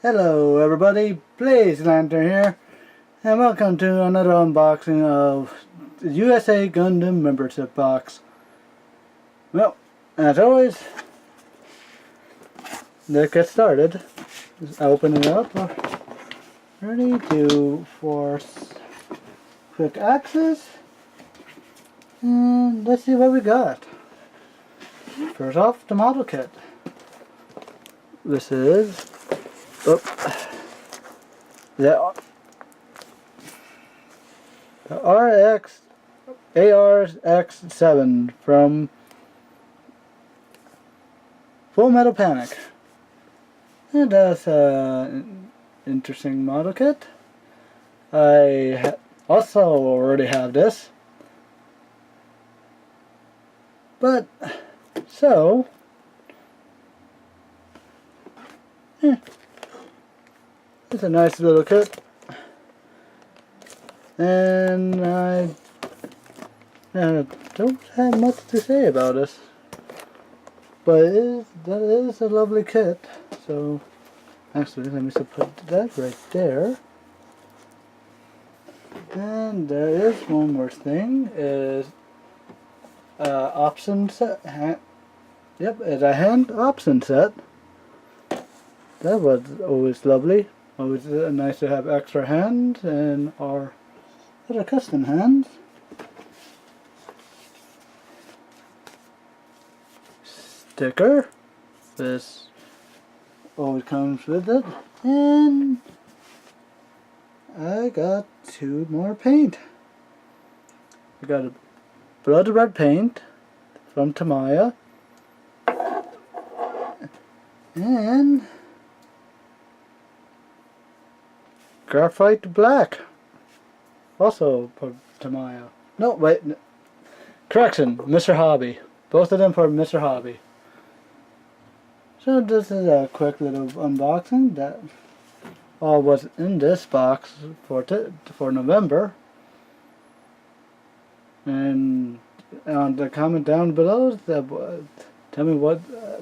Hello everybody, Blaze Lantern here, and welcome to another unboxing of the USA Gundam membership box. Well, as always, let's get started. Just open it up. Ready to force quick access, and let's see what we got. First off, the model kit. This is the ARX7 from Full Metal Panic. It does an interesting model kit. I also already have this, but so it's a nice little kit, and I don't have much to say about this, but that is a lovely kit. So actually, let me just put that right there. And there is one more thing, is option set. Yep, it's a hand option set. That was always lovely. Always nice to have extra hands and our other custom hands. Sticker. This always comes with it. And I got 2 more paint. I got a blood red paint from Tamiya. And graphite black, also for Tamiya. No, wait, correction, Mr. Hobby. Both of them for Mr. Hobby. So this is a quick little unboxing. That all was in this box for November. And on the comment down below, tell me what,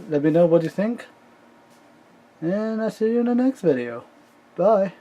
let me know what you think. And I'll see you in the next video. Bye.